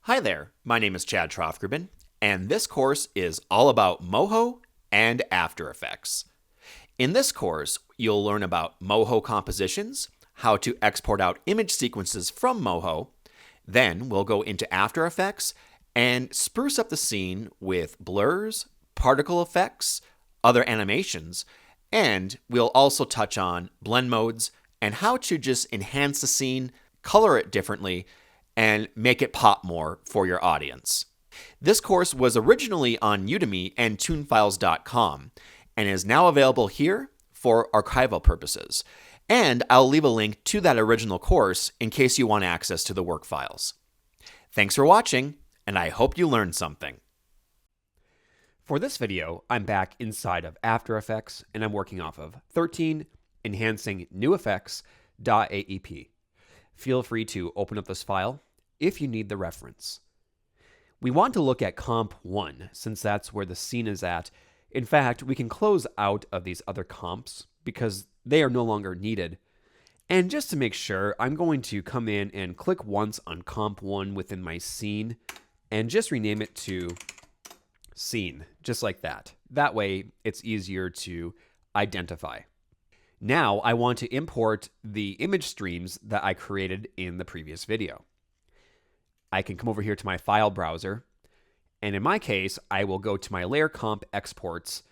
Hi there, my name is Chad Troftgruben, and this course is all about Moho and After Effects. In this course, you'll learn about Moho compositions, how to export out image sequences from Moho, then we'll go into After Effects and spruce up the scene with blurs, particle effects, other animations, and we'll also touch on blend modes and how to just enhance the scene, color it differently, and make it pop more for your audience. This course was originally on Udemy and tunefiles.com and is now available here for archival purposes. And I'll leave a link to that original course in case you want access to the work files. Thanks for watching, and I hope you learned something. For this video, I'm back inside of After Effects and I'm working off of 13 Enhancing New Effects.aep. Feel free to open up this file if you need the reference. We want to look at comp 1 since that's where the scene is at. In fact, we can close out of these other comps because they are no longer needed. And just to make sure, I'm going to come in and click once on comp 1 within my scene and just rename it to scene, just like that. That way, it's easier to identify. Now, I want to import the image streams that I created in the previous video. I can come over here to my file browser, and in my case, I will go to my layer comp exports,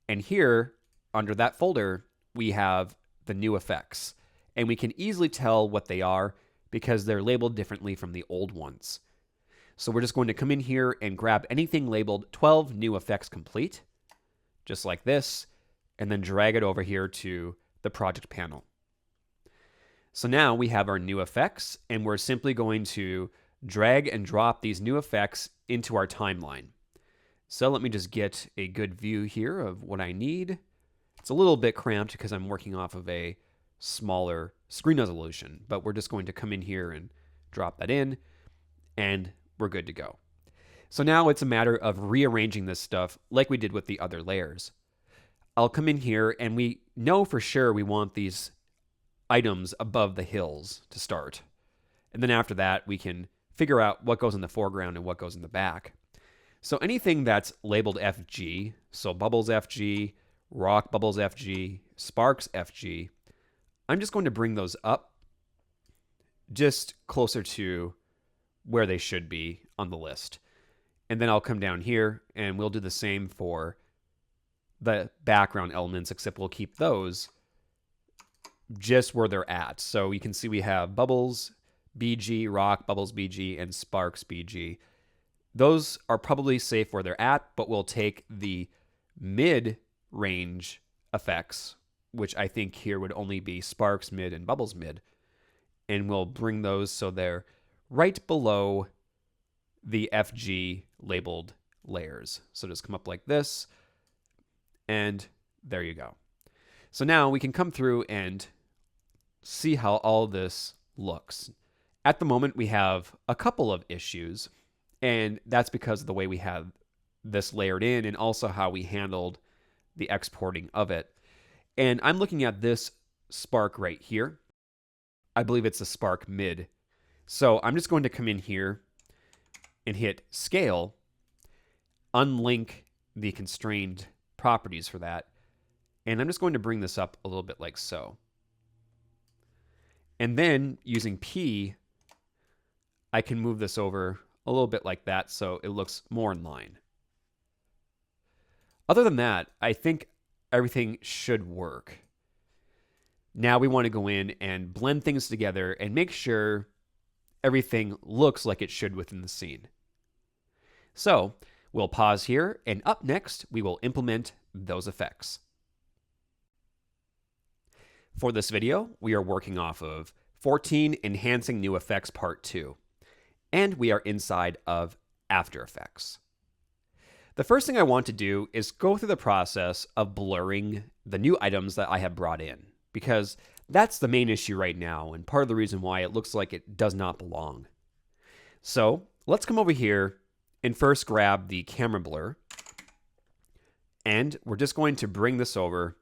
and here, under that folder, we have the new effects, and we can easily tell what they are because they're labeled differently from the old ones. So we're just going to come in here and grab anything labeled 12 new effects complete, just like this, and then drag it over here to the project panel. So now we have our new effects, and we're simply going to drag and drop these new effects into our timeline. So let me just get a good view here of what I need. It's a little bit cramped because I'm working off of a smaller screen resolution, but we're just going to come in here and drop that in, and we're good to go. So now it's a matter of rearranging this stuff like we did with the other layers. I'll come in here and we know for sure we want these items above the hills to start. And then after that, we can figure out what goes in the foreground and what goes in the back. So anything that's labeled FG, so bubbles FG, rock bubbles FG, sparks FG, I'm just going to bring those up just closer to where they should be on the list. And then I'll come down here and we'll do the same for the background elements, except we'll keep those just where they're at. So you can see we have bubbles BG, rock bubbles BG, and sparks BG. Those are probably safe where they're at, but we'll take the mid-range effects, which I think here would only be sparks mid and bubbles mid, and we'll bring those so they're right below the FG labeled layers. So just come up like this, and there you go. So now we can come through and see how all this looks. At the moment, we have a couple of issues, and that's because of the way we have this layered in and also how we handled the exporting of it. And I'm looking at this spark right here. I believe it's a spark mid. So I'm just going to come in here and hit scale, unlink the constrained properties for that, and I'm just going to bring this up a little bit like so. And then using P, I can move this over a little bit like that so it looks more in line. Other than that, I think everything should work. Now we want to go in and blend things together and make sure everything looks like it should within the scene. So we'll pause here, and up next, we will implement those effects. For this video, we are working off of 14 Enhancing New Effects Part 2, and we are inside of After Effects. The first thing I want to do is go through the process of blurring the new items that I have brought in, because that's the main issue right now, and part of the reason why it looks like it does not belong. So let's come over here and first grab the camera blur, and we're just going to bring this over,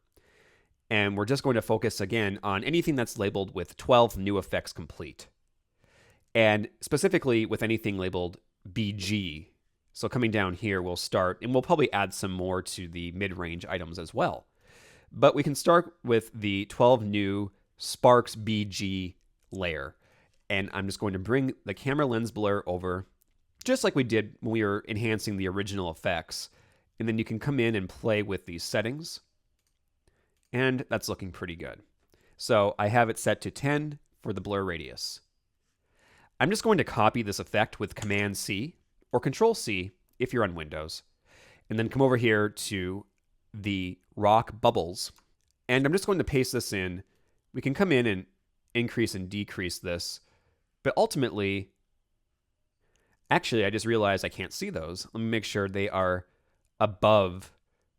and we're just going to focus again on anything that's labeled with 12 new effects complete. And specifically with anything labeled BG. So coming down here, we'll start, and we'll probably add some more to the mid-range items as well. But we can start with the 12 new Sparks BG layer. And I'm just going to bring the camera lens blur over, just like we did when we were enhancing the original effects. And then you can come in and play with these settings. And that's looking pretty good. So I have it set to 10 for the blur radius. I'm just going to copy this effect with Command C or Control C if you're on Windows, and then come over here to the rock bubbles. And I'm just going to paste this in. We can come in and increase and decrease this, but ultimately, actually, I just realized I can't see those. Let me make sure they are above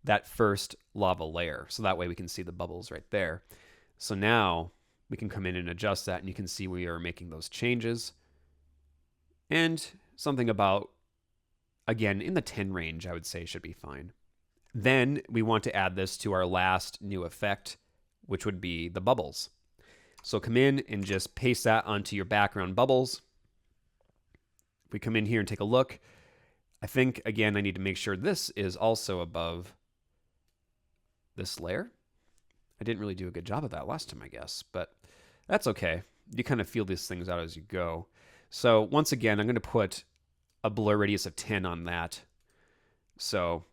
that first lava layer. So that way we can see the bubbles right there. So now we can come in and adjust that, and you can see we are making those changes. And something about, again, in the 10 range, I would say should be fine. Then we want to add this to our last new effect, which would be the bubbles. So come in and just paste that onto your background bubbles. If we come in here and take a look, I think, again, I need to make sure this is also above this layer. I didn't really do a good job of that last time, I guess, but that's okay. You kind of feel these things out as you go. So once again, I'm going to put a blur radius of 10 on that. So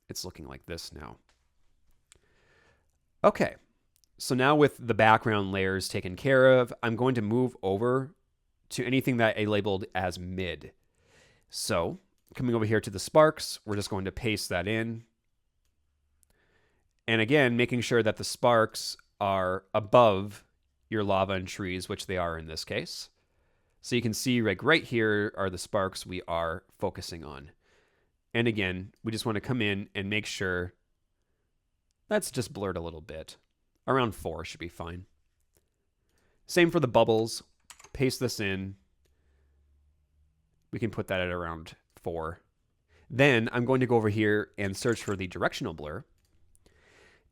it's looking like this now. Okay, so now with the background layers taken care of, I'm going to move over to anything that I labeled as mid. So coming over here to the sparks, we're just going to paste that in. And again, making sure that the sparks are above your lava and trees, which they are in this case. So you can see like right here are the sparks we are focusing on. And again, we just want to come in and make sure that's just blurred a little bit. Around 4 should be fine. Same for the bubbles. Paste this in. We can put that at around 4. Then I'm going to go over here and search for the directional blur.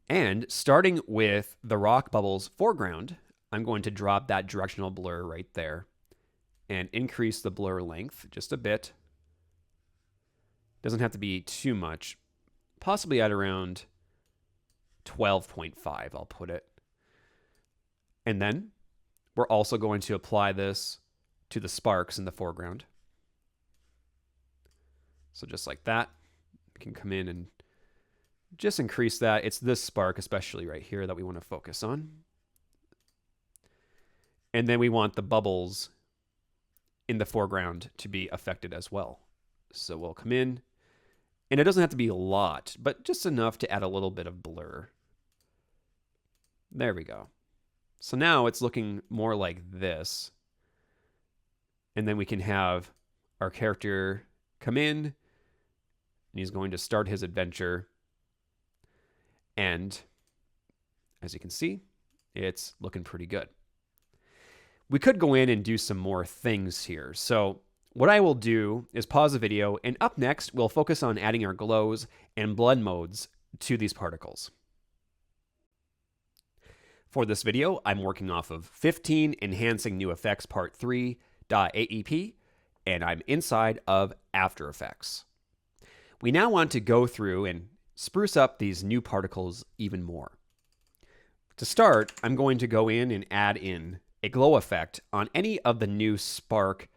And starting with the rock bubbles foreground, I'm going to drop that directional blur right there and increase the blur length just a bit. Doesn't have to be too much. Possibly at around 12.5, I'll put it. And then we're also going to apply this to the sparks in the foreground. So just like that, we can come in and just increase that. It's this spark, especially right here, that we want to focus on. And then we want the bubbles in the foreground to be affected as well. So we'll come in, and it doesn't have to be a lot, but just enough to add a little bit of blur. There we go. So now it's looking more like this. And then we can have our character come in, and he's going to start his adventure. And as you can see, it's looking pretty good. We could go in and do some more things here. So what I will do is pause the video, and up next, we'll focus on adding our glows and blend modes to these particles. For this video, I'm working off of 15 Enhancing New Effects Part 3.aep, and I'm inside of After Effects. We now want to go through and spruce up these new particles even more. To start, I'm going to go in and add in a glow effect on any of the new spark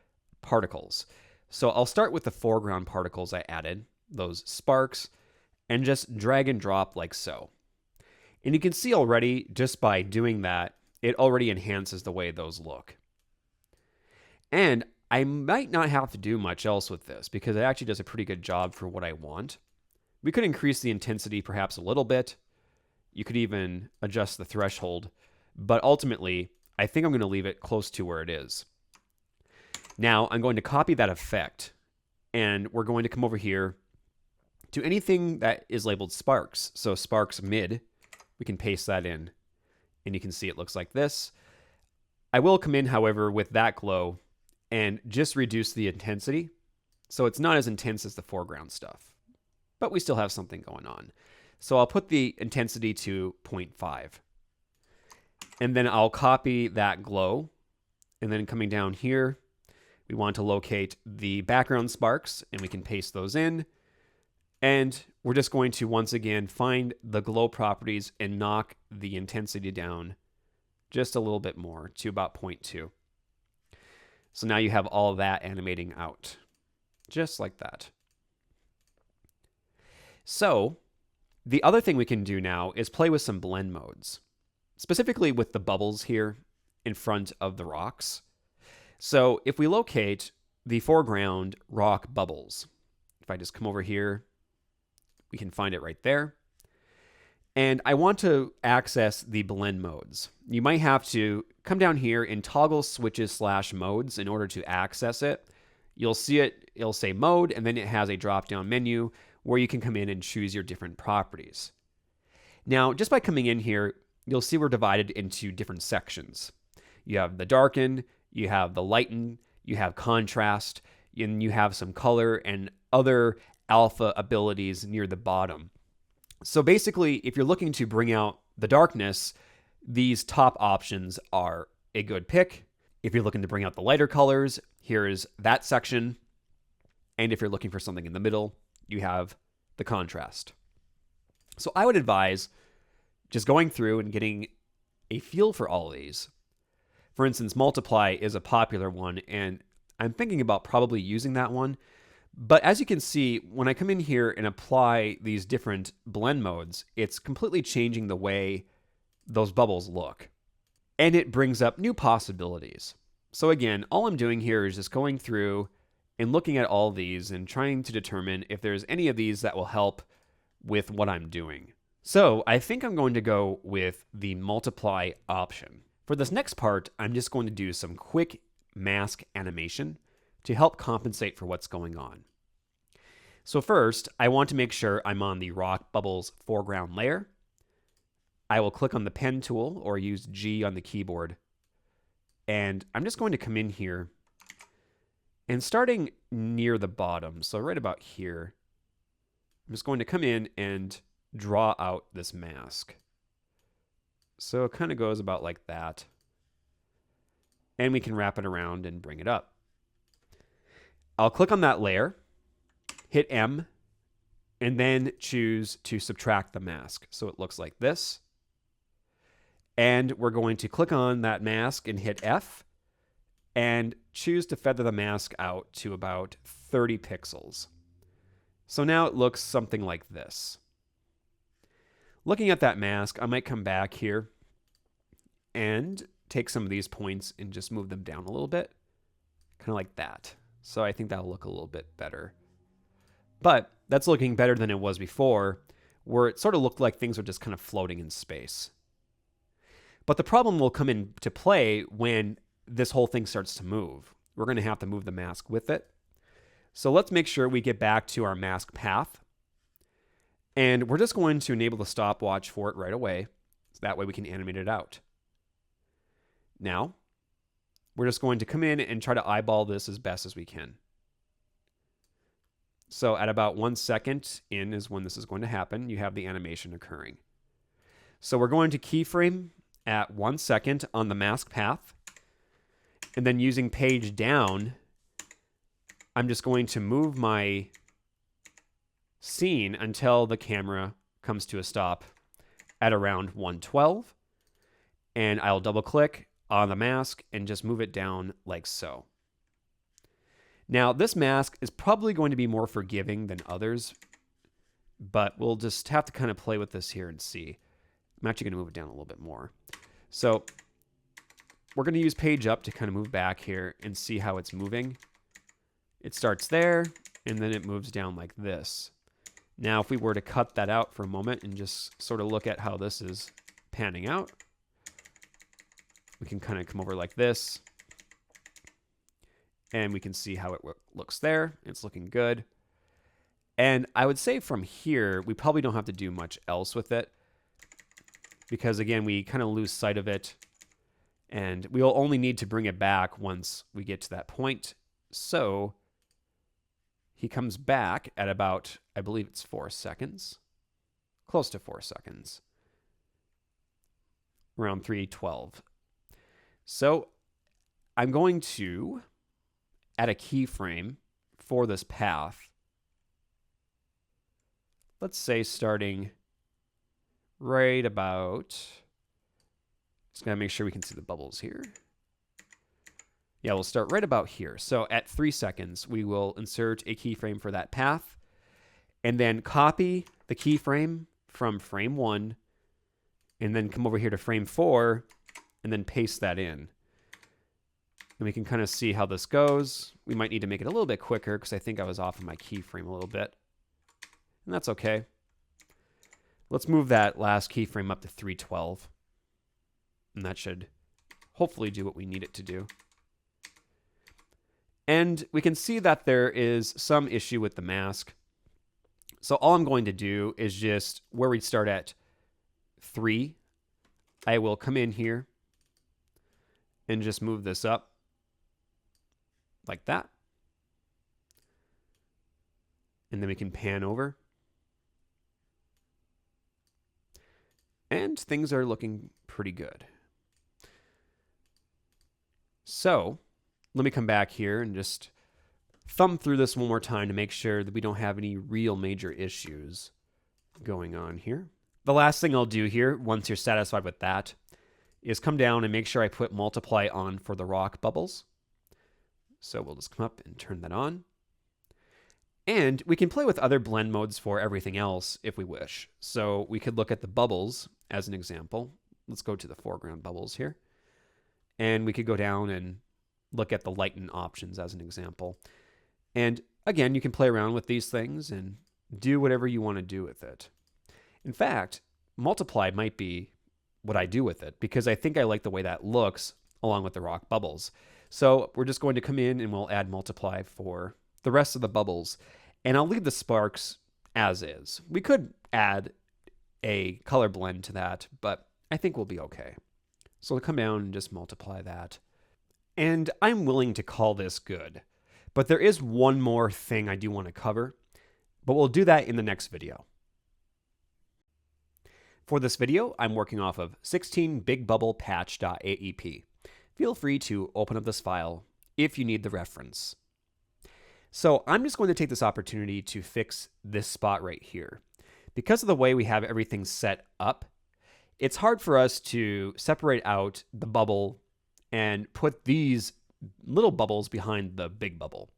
particles. So I'll start with the foreground particles I added, those sparks, and just drag and drop like so. And you can see already, just by doing that, it already enhances the way those look. And I might not have to do much else with this because it actually does a pretty good job for what I want. We could increase the intensity perhaps a little bit. You could even adjust the threshold, but ultimately, I think I'm going to leave it close to where it is. Now, I'm going to copy that effect, and we're going to come over here to anything that is labeled sparks. So sparks mid, we can paste that in, and you can see it looks like this. I will come in, however, with that glow and just reduce the intensity, so it's not as intense as the foreground stuff, but we still have something going on. So I'll put the intensity to 0.5. And then I'll copy that glow. And then coming down here, we want to locate the background sparks, and we can paste those in. And we're just going to, once again, find the glow properties and knock the intensity down just a little bit more to about 0.2. So now you have all that animating out, just like that. So the other thing we can do now is play with some blend modes, specifically with the bubbles here in front of the rocks. So if we locate the foreground rock bubbles, if I just come over here, we can find it right there. And I want to access the blend modes. You might have to come down here and toggle switches/modes in order to access it. You'll see it'll say mode, and then it has a drop-down menu where you can come in and choose your different properties. Now, just by coming in here, you'll see we're divided into different sections. You have the darken, you have the lighten, you have contrast, and you have some color and other alpha abilities near the bottom. So basically, if you're looking to bring out the darkness, these top options are a good pick. If you're looking to bring out the lighter colors, here's that section. And if you're looking for something in the middle, you have the contrast. So I would advise just going through and getting a feel for all of these. For instance, multiply is a popular one, and I'm thinking about probably using that one. But as you can see, when I come in here and apply these different blend modes, it's completely changing the way those bubbles look. And it brings up new possibilities. So again, all I'm doing here is just going through and looking at all these and trying to determine if there's any of these that will help with what I'm doing. So I think I'm going to go with the multiply option. For this next part, I'm just going to do some quick mask animation to help compensate for what's going on. So first, I want to make sure I'm on the rock bubbles foreground layer. I will click on the pen tool or use G on the keyboard. And I'm just going to come in here and starting near the bottom, so right about here, I'm just going to come in and draw out this mask. So it kind of goes about like that. And we can wrap it around and bring it up. I'll click on that layer, hit M, and then choose to subtract the mask. So it looks like this. And we're going to click on that mask and hit F and choose to feather the mask out to about 30 pixels. So now it looks something like this. Looking at that mask, I might come back here and take some of these points and just move them down a little bit, kind of like that. So I think that'll look a little bit better. But that's looking better than it was before, where it sort of looked like things were just kind of floating in space. But the problem will come into play when this whole thing starts to move. We're going to have to move the mask with it. So let's make sure we get back to our mask path. And we're just going to enable the stopwatch for it right away. So that way we can animate it out. Now, we're just going to come in and try to eyeball this as best as we can. So at about 1 second in is when this is going to happen. You have the animation occurring. So we're going to keyframe at 1 second on the mask path. And then using page down, I'm just going to move my scene until the camera comes to a stop at around 112. And I'll double click on the mask and just move it down like so. Now, this mask is probably going to be more forgiving than others, but we'll just have to kind of play with this here and see. I'm actually going to move it down a little bit more. So we're going to use page up to kind of move back here and see how it's moving. It starts there, and then it moves down like this. Now, if we were to cut that out for a moment and just sort of look at how this is panning out, we can kind of come over like this, and we can see how it looks there. It's looking good. And I would say from here, we probably don't have to do much else with it, because again, we kind of lose sight of it, and we'll only need to bring it back once we get to that point. So he comes back at about, I believe it's 4 seconds, close to 4 seconds, around 3:12. So I'm going to add a keyframe for this path. Let's say starting right about, just gotta make sure we can see the bubbles here. Yeah, we'll start right about here. So at 3 seconds, we will insert a keyframe for that path and then copy the keyframe from frame 1 and then come over here to frame 4 and then paste that in. And we can kind of see how this goes. We might need to make it a little bit quicker because I think I was off of my keyframe a little bit. And that's okay. Let's move that last keyframe up to 312. And that should hopefully do what we need it to do. And we can see that there is some issue with the mask. So all I'm going to do is just where we start at 3, I will come in here and just move this up like that. And then we can pan over. And things are looking pretty good. So let me come back here and just thumb through this one more time to make sure that we don't have any real major issues going on here. The last thing I'll do here, once you're satisfied with that, is come down and make sure I put multiply on for the rock bubbles. So we'll just come up and turn that on. And we can play with other blend modes for everything else if we wish. So we could look at the bubbles as an example. Let's go to the foreground bubbles here. And we could go down and look at the lighten options as an example. And again, you can play around with these things and do whatever you want to do with it. In fact, multiply might be what I do with it because I think I like the way that looks along with the rock bubbles. So we're just going to come in and we'll add multiply for the rest of the bubbles. And I'll leave the sparks as is. We could add a color blend to that, but I think we'll be okay. So we'll come down and just multiply that. And I'm willing to call this good. But there is one more thing I do want to cover, but we'll do that in the next video. For this video, I'm working off of 16bigbubblepatch.aep. Feel free to open up this file if you need the reference. So I'm just going to take this opportunity to fix this spot right here. Because of the way we have everything set up, it's hard for us to separate out the bubble and put these little bubbles behind the big bubble.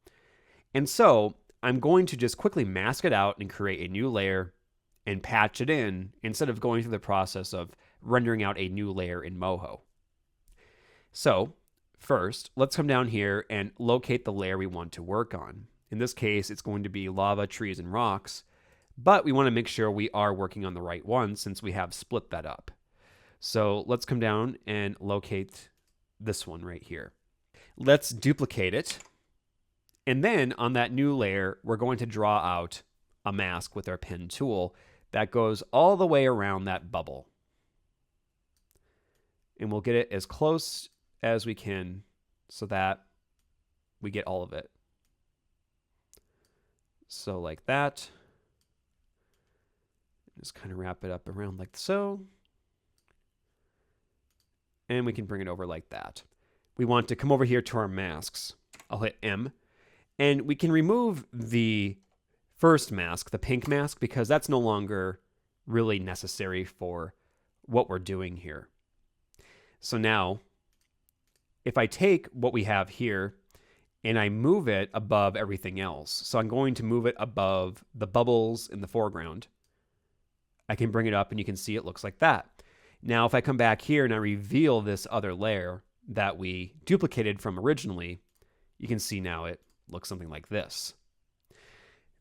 And so I'm going to just quickly mask it out and create a new layer and patch it in instead of going through the process of rendering out a new layer in Moho. So first, let's come down here and locate the layer we want to work on. In this case, it's going to be lava, trees, and rocks, but we want to make sure we are working on the right one since we have split that up. So let's come down and locate this one right here. Let's duplicate it. And then on that new layer, we're going to draw out a mask with our pen tool that goes all the way around that bubble. And we'll get it as close as we can so that we get all of it. So like that. Just kind of wrap it up around like so. And we can bring it over like that. We want to come over here to our masks. I'll hit M. And we can remove the first mask, the pink mask, because that's no longer really necessary for what we're doing here. So now, if I take what we have here and I move it above everything else, so I'm going to move it above the bubbles in the foreground, I can bring it up and you can see it looks like that. Now, if I come back here and I reveal this other layer that we duplicated from originally, you can see now it looks something like this.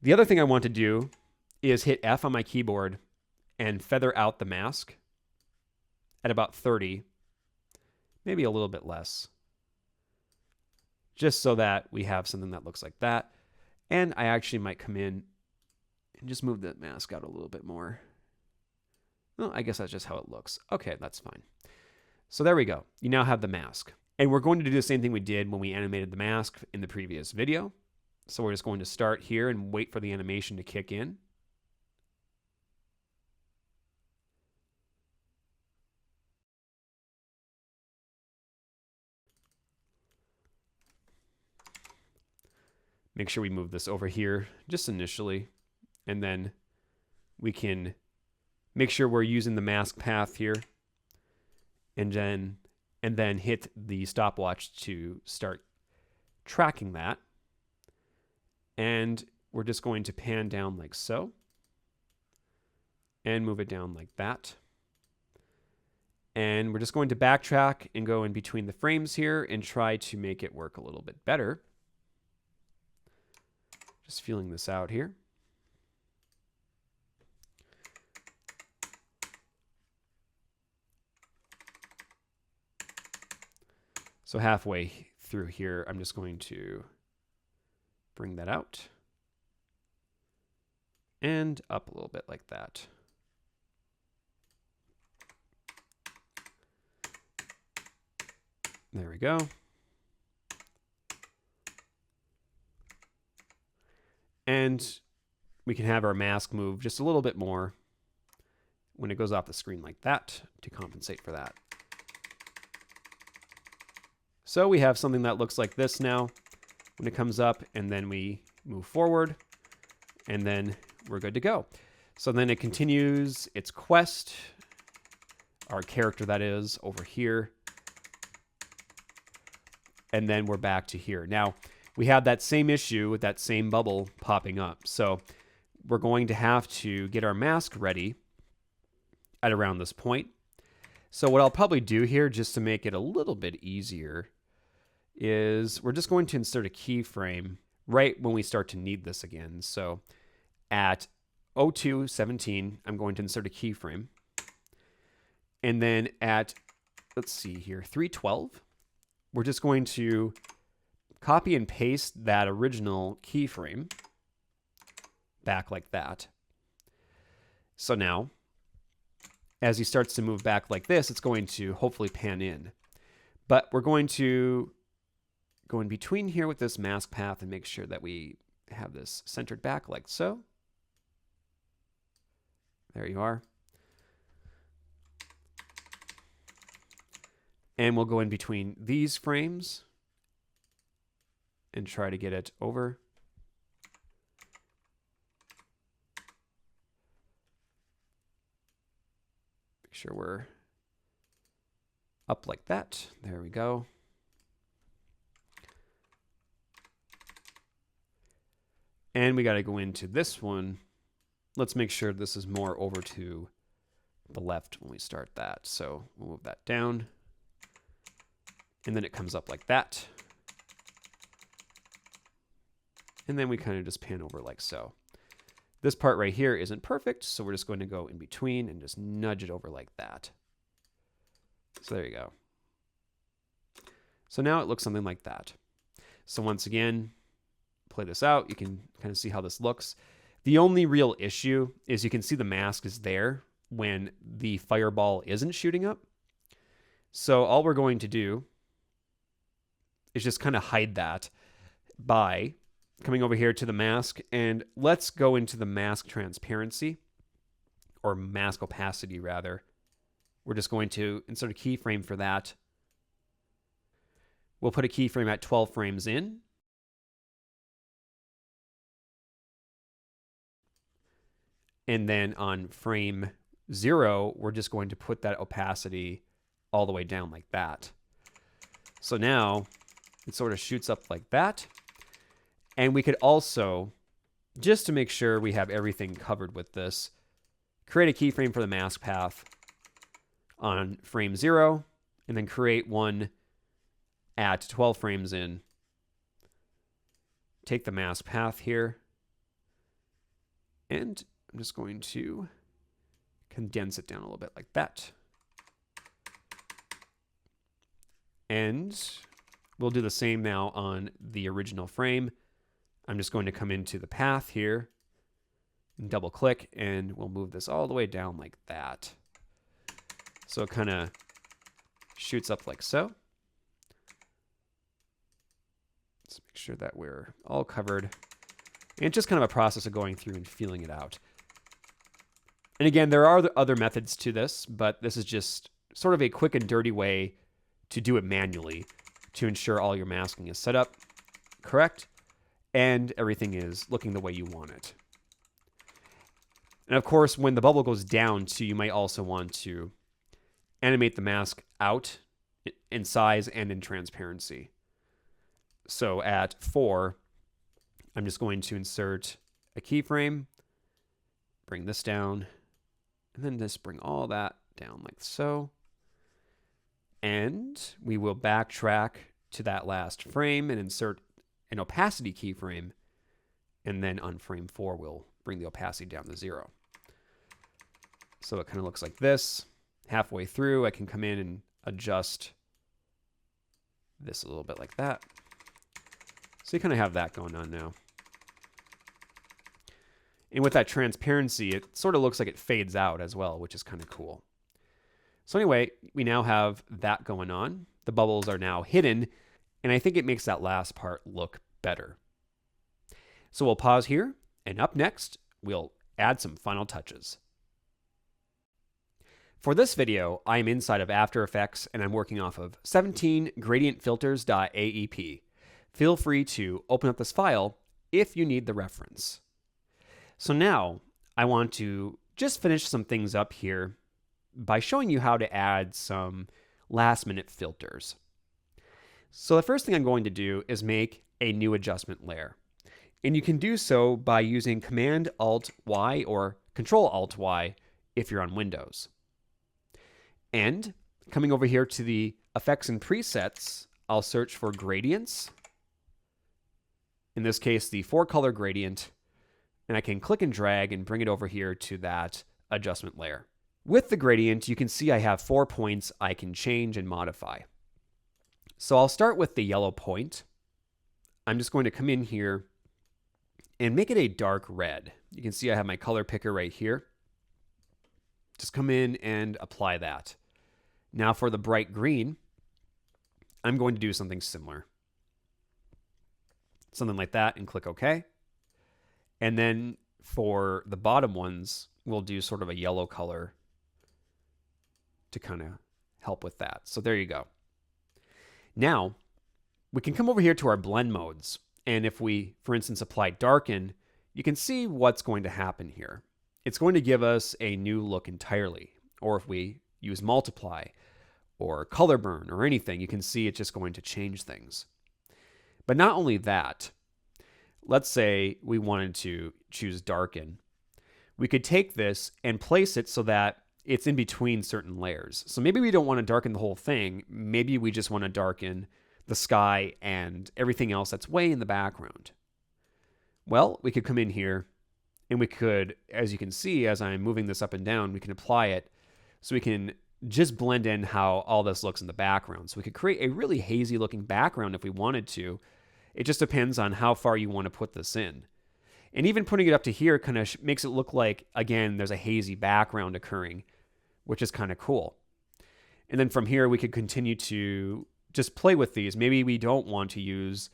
The other thing I want to do is hit F on my keyboard and feather out the mask at about 30, maybe a little bit less, just so that we have something that looks like that. And I actually might come in and just move the mask out a little bit more. Well, I guess that's just how it looks. Okay, that's fine. So there we go. You now have the mask. And we're going to do the same thing we did when we animated the mask in the previous video. So we're just going to start here and wait for the animation to kick in. make sure we move this over here just initially, and then we can make sure we're using the mask path here, and then hit the stopwatch to start tracking that. And we're just going to pan down like so, and move it down like that. And we're just going to backtrack and go in between the frames here and try to make it work a little bit better. Just feeling this out here. So halfway through here, I'm just going to bring that out and up a little bit like that. There we go. And we can have our mask move just a little bit more when it goes off the screen like that to compensate for that. So we have something that looks like this now when it comes up, and then we move forward, and then we're good to go. So then it continues its quest, our character that is over here, and then we're back to here. Now, we have that same issue with that same bubble popping up. So we're going to have to get our mask ready at around this point. So what I'll probably do here, just to make it a little bit easier, is we're just going to insert a keyframe right when we start to need this again. So at 02:17, I'm going to insert a keyframe. And then at, let's see here, 3:12, we're just going to copy and paste that original keyframe back like that. So now, as he starts to move back like this, it's going to hopefully pan in. But we're going to go in between here with this mask path and make sure that we have this centered back like so. There you are. And we'll go in between these frames and try to get it over. Make sure we're up like that. There we go. And we got to go into this one. Let's make sure this is more over to the left when we start that. So we'll move that down. And then it comes up like that. And then we kind of just pan over like so. This part right here isn't perfect, so we're just going to go in between and just nudge it over like that. So there you go. So now it looks something like that. So once again, play this out. You can kind of see how this looks. The only real issue is you can see the mask is there when the fireball isn't shooting up. So all we're going to do is just kind of hide that by coming over here to the mask, and let's go into the mask transparency, or mask opacity rather. We're just going to insert a keyframe for that. We'll put a keyframe at 12 frames in. And then on frame 0, we're just going to put that opacity all the way down like that. So now it sort of shoots up like that. And we could also, just to make sure we have everything covered with this, create a keyframe for the mask path on frame 0, and then create one at 12 frames in. Take the mask path here, and I'm just going to condense it down a little bit like that. And we'll do the same now on the original frame. I'm just going to come into the path here and double click, and we'll move this all the way down like that. So it kind of shoots up like so. Let's make sure that we're all covered. And it's just kind of a process of going through and feeling it out. And again, there are other methods to this, but this is just sort of a quick and dirty way to do it manually to ensure all your masking is set up correct. and everything is looking the way you want it. And of course, when the bubble goes down too, you might also want to animate the mask out in size and in transparency. So at 4, I'm just going to insert a keyframe, bring this down, and then just bring all that down like so. And we will backtrack to that last frame and insert an opacity keyframe. And then on frame 4, we'll bring the opacity down to 0. So it kind of looks like this. Halfway through, I can come in and adjust this a little bit like that. So you kind of have that going on now. And with that transparency, it sort of looks like it fades out as well, which is kind of cool. So anyway, we now have that going on. The bubbles are now hidden, and I think it makes that last part look better. So we'll pause here, and up next, we'll add some final touches. For this video, I am inside of After Effects, and I'm working off of 17gradientfilters.aep. Feel free to open up this file if you need the reference. So now, I want to just finish some things up here by showing you how to add some last-minute filters. So the first thing I'm going to do is make a new adjustment layer. And you can do so by using Command-Alt-Y or Control-Alt-Y if you're on Windows. And coming over here to the Effects and Presets, I'll search for Gradients. In this case, the 4-color gradient. And I can click and drag and bring it over here to that adjustment layer. With the gradient, you can see I have 4 points I can change and modify. So I'll start with the yellow point. I'm just going to come in here and make it a dark red. You can see I have my color picker right here. Just come in and apply that. Now for the bright green, I'm going to do something similar. Something like that and click OK. And then for the bottom ones, we'll do sort of a yellow color to kind of help with that. So there you go. Now, we can come over here to our blend modes. And if we, for instance, apply darken, you can see what's going to happen here. It's going to give us a new look entirely. Or if we use multiply or color burn or anything, you can see it's just going to change things. But not only that, let's say we wanted to choose darken. We could take this and place it so that it's in between certain layers. So maybe we don't want to darken the whole thing. Maybe we just want to darken the sky and everything else that's way in the background. Well, we could come in here and we could, as you can see, as I'm moving this up and down, we can apply it so we can just blend in how all this looks in the background. So we could create a really hazy looking background if we wanted to. It just depends on how far you want to put this in. And even putting it up to here kind of makes it look like, again, there's a hazy background occurring, which is kind of cool. And then from here, we could continue to just play with these. Maybe we don't want to use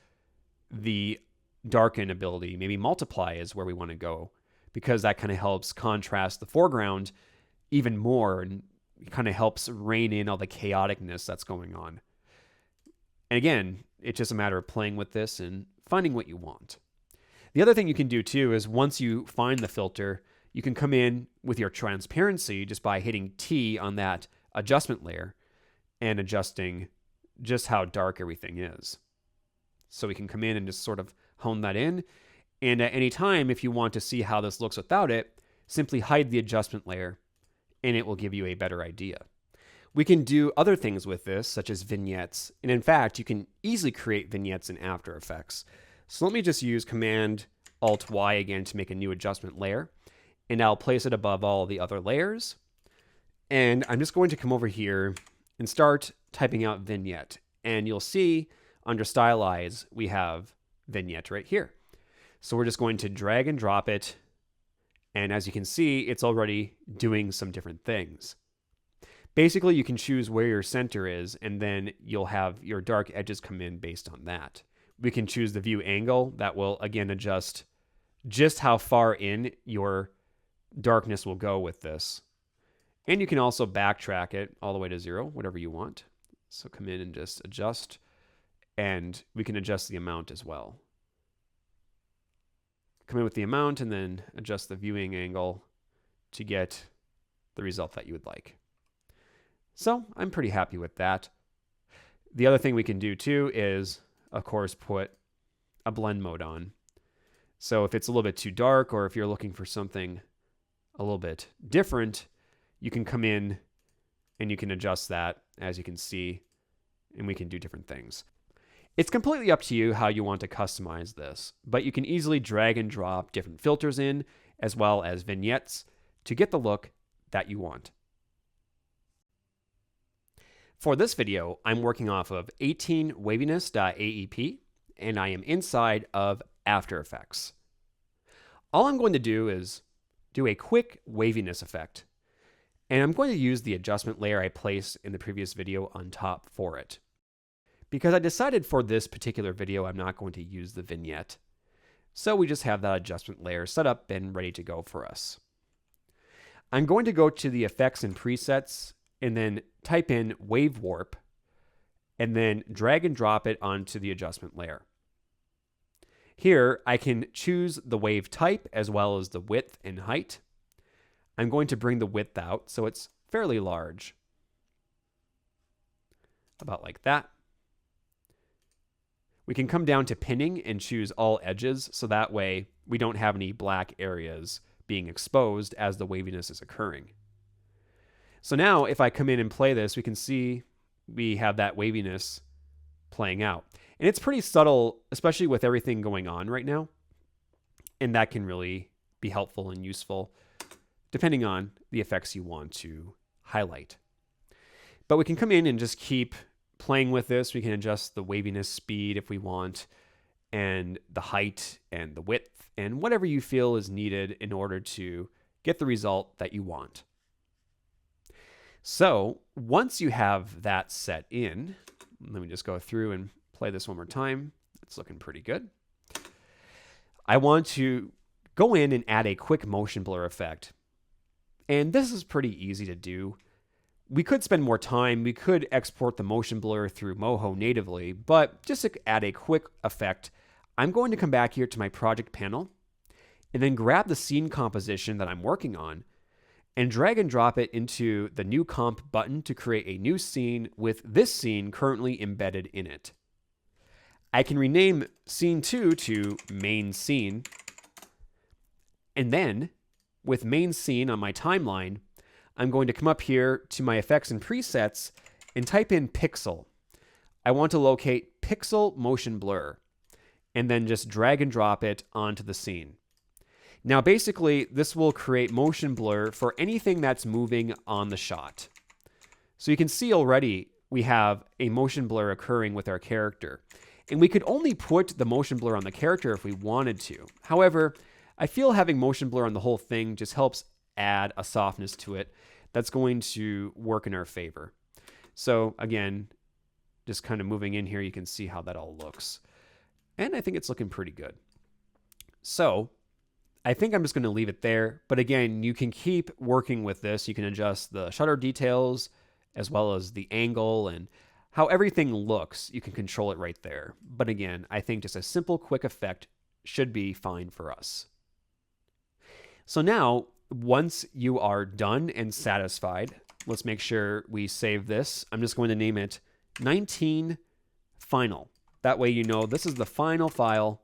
the darken ability. Maybe multiply is where we want to go, because that kind of helps contrast the foreground even more and kind of helps rein in all the chaoticness that's going on. And again, it's just a matter of playing with this and finding what you want. The other thing you can do too is once you find the filter, you can come in with your transparency just by hitting T on that adjustment layer and adjusting just how dark everything is. So we can come in and just sort of hone that in. And at any time, if you want to see how this looks without it, simply hide the adjustment layer and it will give you a better idea. We can do other things with this, such as vignettes. And in fact, you can easily create vignettes in After Effects. So let me just use Command-Alt-Y again to make a new adjustment layer. And I'll place it above all the other layers. And I'm just going to come over here and start typing out vignette. And you'll see under Stylize, we have vignette right here. So we're just going to drag and drop it. And as you can see, it's already doing some different things. Basically, you can choose where your center is, and then you'll have your dark edges come in based on that. We can choose the view angle. That will, again, adjust just how far in your darkness will go with this. And you can also backtrack it all the way to 0, whatever you want. So come in and just adjust, and we can adjust the amount as well. come in with the amount and then adjust the viewing angle to get the result that you would like. So I'm pretty happy with that. The other thing we can do too is, of course, put a blend mode on. So if it's a little bit too dark, or if you're looking for something a little bit different, you can come in and you can adjust that, as you can see, and we can do different things. It's completely up to you how you want to customize this, but you can easily drag and drop different filters in, as well as vignettes, to get the look that you want. For this video, I'm working off of 18waviness.aep, and I am inside of After Effects. All I'm going to do is do a quick waviness effect, and I'm going to use the adjustment layer I placed in the previous video on top for it. Because I decided for this particular video I'm not going to use the vignette, so we just have that adjustment layer set up and ready to go for us. I'm going to go to the effects and presets and then type in wave warp and then drag and drop it onto the adjustment layer. Here I can choose the wave type as well as the width and height. I'm going to bring the width out so it's fairly large, about like that. We can come down to pinning and choose all edges, so that way we don't have any black areas being exposed as the waviness is occurring. So now if I come in and play this, we can see we have that waviness playing out. And it's pretty subtle, especially with everything going on right now. And that can really be helpful and useful depending on the effects you want to highlight. But we can come in and just keep playing with this. We can adjust the waviness speed if we want, and the height and the width, and whatever you feel is needed in order to get the result that you want. So once you have that set in, let me just go through and play this one more time. It's looking pretty good. I want to go in and add a quick motion blur effect. And this is pretty easy to do. We could spend more time. We could export the motion blur through Moho natively, but just to add a quick effect, I'm going to come back here to my project panel and then grab the scene composition that I'm working on and drag and drop it into the new comp button to create a new scene with this scene currently embedded in it. I can rename scene 2 to main scene, and then with main scene on my timeline, I'm going to come up here to my effects and presets and type in pixel. I want to locate pixel motion blur and then just drag and drop it onto the scene. Now basically this will create motion blur for anything that's moving on the shot. So you can see already we have a motion blur occurring with our character. And we could only put the motion blur on the character if we wanted to. However, I feel having motion blur on the whole thing just helps add a softness to it that's going to work in our favor. So again, just kind of moving in here, you can see how that all looks. And I think it's looking pretty good. So I think I'm just going to leave it there. But again, you can keep working with this. You can adjust the shutter details as well as the angle and how everything looks. You can control it right there. But again, I think just a simple quick effect should be fine for us. So now, once you are done and satisfied, let's make sure we save this. I'm just going to name it 19 final. That way you know this is the final file.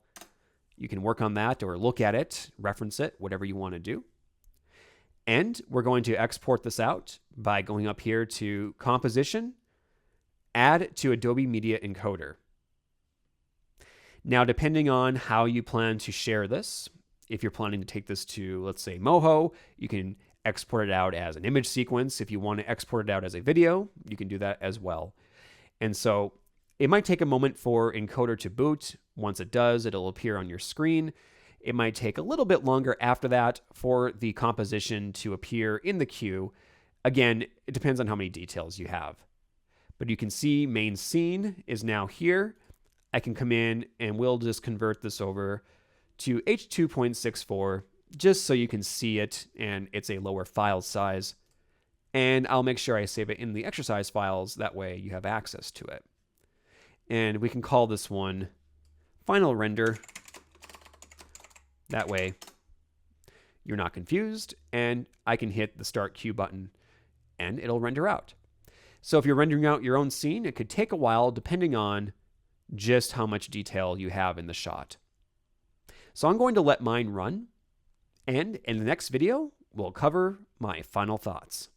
You can work on that or look at it, reference it, whatever you want to do. And we're going to export this out by going up here to Composition, Add to Adobe Media Encoder. Now, depending on how you plan to share this, if you're planning to take this to, let's say, Moho, you can export it out as an image sequence. If you want to export it out as a video, you can do that as well. And so it might take a moment for encoder to boot. Once it does, it'll appear on your screen. It might take a little bit longer after that for the composition to appear in the queue. Again, it depends on how many details you have. But you can see main scene is now here. I can come in and we'll just convert this over to H2.64 just so you can see it and it's a lower file size. And I'll make sure I save it in the exercise files. That way you have access to it. And we can call this one Final Render That way you're not confused, and I can hit the Start Queue button and it'll render out. So if you're rendering out your own scene, it could take a while depending on just how much detail you have in the shot. So I'm going to let mine run, and in the next video, we'll cover my final thoughts.